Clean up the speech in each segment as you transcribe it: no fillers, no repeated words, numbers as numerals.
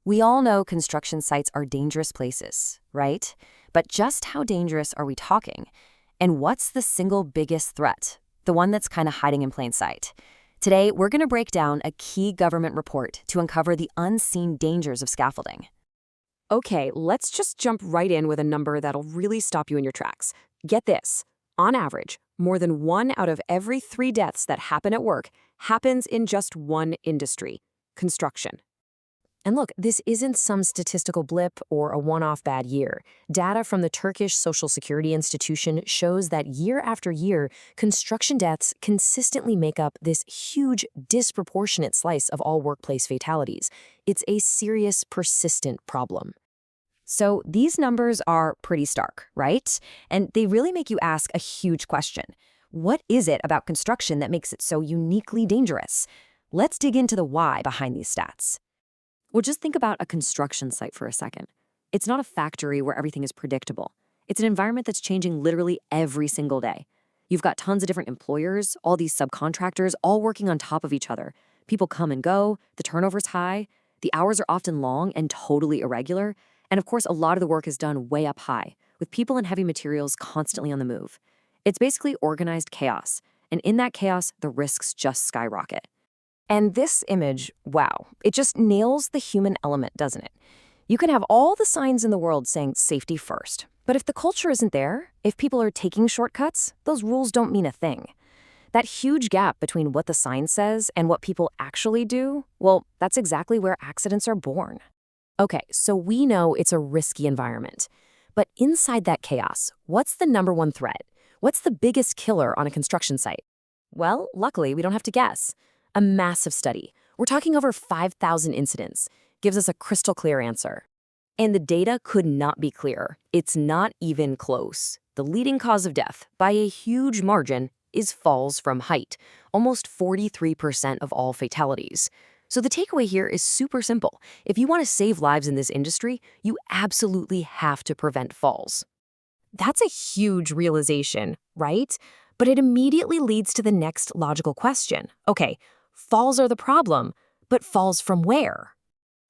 We all know construction sites are dangerous places, right? But just how dangerous are we talking? And what's the single biggest threat? The one that's kind of hiding in plain sight. Today, we're going to break down a key government report to uncover the unseen dangers of scaffolding. Okay, let's just jump right in with a number that'll really stop you in your tracks. Get this. On average, more than 1 out of every 3 deaths that happen at work happens in just one industry: construction. And look, this isn't some statistical blip or a one-off bad year. Data from the Turkish Social Security Institution shows that year after year, construction deaths consistently make up this huge, disproportionate slice of all workplace fatalities. It's a serious, persistent problem. So these numbers are pretty stark, right? And they really make you ask a huge question. What is it about construction that makes it so uniquely dangerous? Let's dig into the why behind these stats. Well, just think about a construction site for a second. It's not a factory where everything is predictable. It's an environment that's changing literally every single day. You've got tons of different employers, all these subcontractors, all working on top of each other. People come and go, the turnover's high, the hours are often long and totally irregular, and of course, a lot of the work is done way up high, with people and heavy materials constantly on the move. It's basically organized chaos, and in that chaos, the risks just skyrocket. And this image, wow, it just nails the human element, doesn't it? You can have all the signs in the world saying safety first, but if the culture isn't there, if people are taking shortcuts, those rules don't mean a thing. That huge gap between what the sign says and what people actually do, well, that's exactly where accidents are born. Okay, so we know it's a risky environment. But inside that chaos, what's the number one threat? What's the biggest killer on a construction site? Well, luckily, we don't have to guess. A massive study. We're talking over 5,000 incidents. Gives us a crystal clear answer. And the data could not be clearer. It's not even close. The leading cause of death, by a huge margin, is falls from height, almost 43% of all fatalities. So the takeaway here is super simple. If you want to save lives in this industry, you absolutely have to prevent falls. That's a huge realization, right? But it immediately leads to the next logical question. Okay, falls are the problem, but falls from where?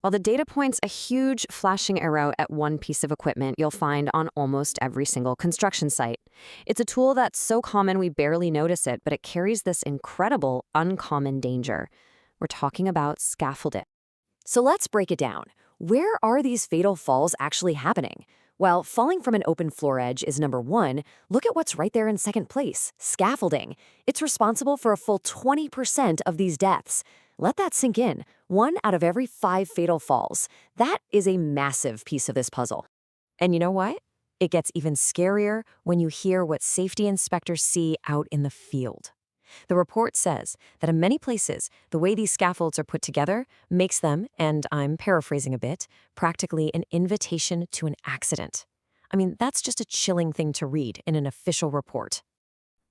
While the data points a huge flashing arrow at one piece of equipment you'll find on almost every single construction site. It's a tool that's so common we barely notice it, but it carries this incredible, uncommon danger. We're talking about scaffolding. So let's break it down. Where are these fatal falls actually happening? Well, falling from an open floor edge is number one. Look at what's right there in second place: scaffolding. It's responsible for a full 20% of these deaths. Let that sink in. 1 out of every 5 fatal falls. That is a massive piece of this puzzle. And you know what? It gets even scarier when you hear what safety inspectors see out in the field. The report says that in many places, the way these scaffolds are put together makes them, and I'm paraphrasing a bit, practically an invitation to an accident. I mean, that's just a chilling thing to read in an official report.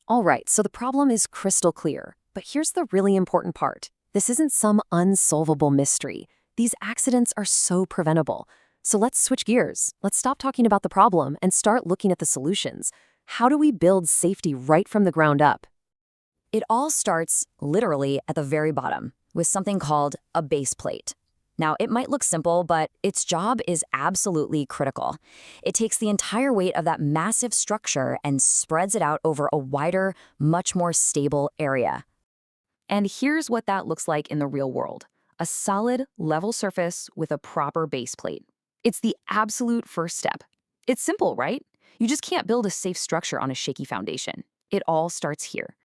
All right, so the problem is crystal clear. But here's the really important part. This isn't some unsolvable mystery. These accidents are so preventable. So let's switch gears. Let's stop talking about the problem and start looking at the solutions. How do we build safety right from the ground up? It all starts literally at the very bottom with something called a base plate. Now, it might look simple, but its job is absolutely critical. It takes the entire weight of that massive structure and spreads it out over a wider, much more stable area. And here's what that looks like in the real world: a solid, level surface with a proper base plate. It's the absolute first step. It's simple, right? You just can't build a safe structure on a shaky foundation. It all starts here.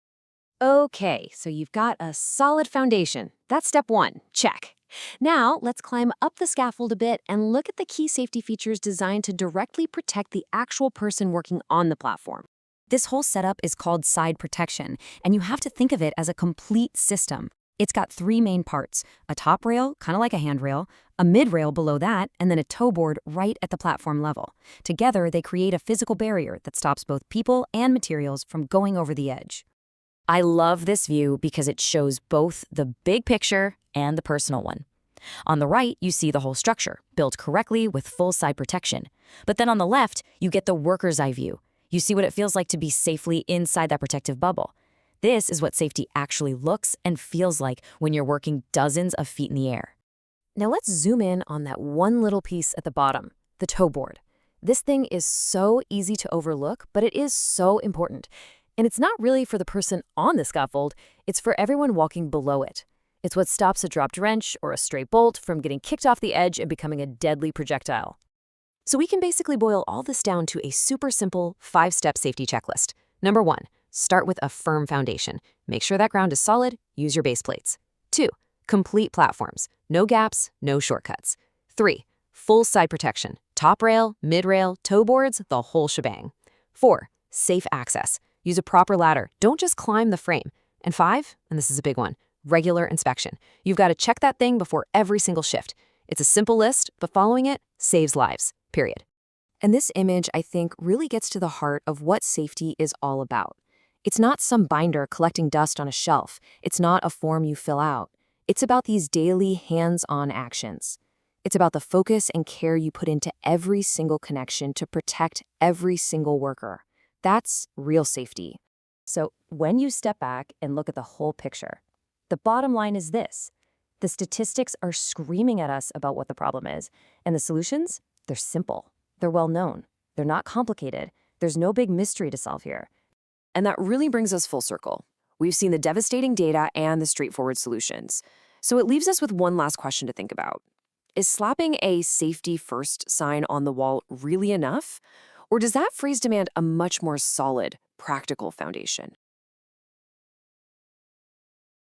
Okay, so you've got a solid foundation. That's step one. Check. Now, let's climb up the scaffold a bit and look at the key safety features designed to directly protect the actual person working on the platform. This whole setup is called side protection, and you have to think of it as a complete system. It's got 3 main parts: a top rail, kind of like a handrail, a mid-rail below that, and then a toe board right at the platform level. Together, they create a physical barrier that stops both people and materials from going over the edge. I love this view because it shows both the big picture and the personal one. On the right, you see the whole structure, built correctly with full side protection. But then on the left, you get the worker's eye view. You see what it feels like to be safely inside that protective bubble. This is what safety actually looks and feels like when you're working dozens of feet in the air. Now let's zoom in on that one little piece at the bottom, the toe board. This thing is so easy to overlook, but it is so important. And it's not really for the person on the scaffold, it's for everyone walking below it. It's what stops a dropped wrench or a stray bolt from getting kicked off the edge and becoming a deadly projectile. So we can basically boil all this down to a super simple 5-step safety checklist. Number 1, start with a firm foundation. Make sure that ground is solid, use your base plates. 2, complete platforms. No gaps, no shortcuts. 3, full side protection. Top rail, mid rail, toe boards, the whole shebang. 4, safe access. Use a proper ladder. Don't just climb the frame. And 5, and this is a big one, regular inspection. You've got to check that thing before every single shift. It's a simple list, but following it saves lives, period. And this image, I think, really gets to the heart of what safety is all about. It's not some binder collecting dust on a shelf. It's not a form you fill out. It's about these daily hands-on actions. It's about the focus and care you put into every single connection to protect every single worker. That's real safety. So when you step back and look at the whole picture, the bottom line is this. The statistics are screaming at us about what the problem is, and the solutions, they're simple. They're well known. They're not complicated. There's no big mystery to solve here. And that really brings us full circle. We've seen the devastating data and the straightforward solutions. So it leaves us with one last question to think about. Is slapping a safety first sign on the wall really enough? Or does that phrase demand a much more solid, practical foundation?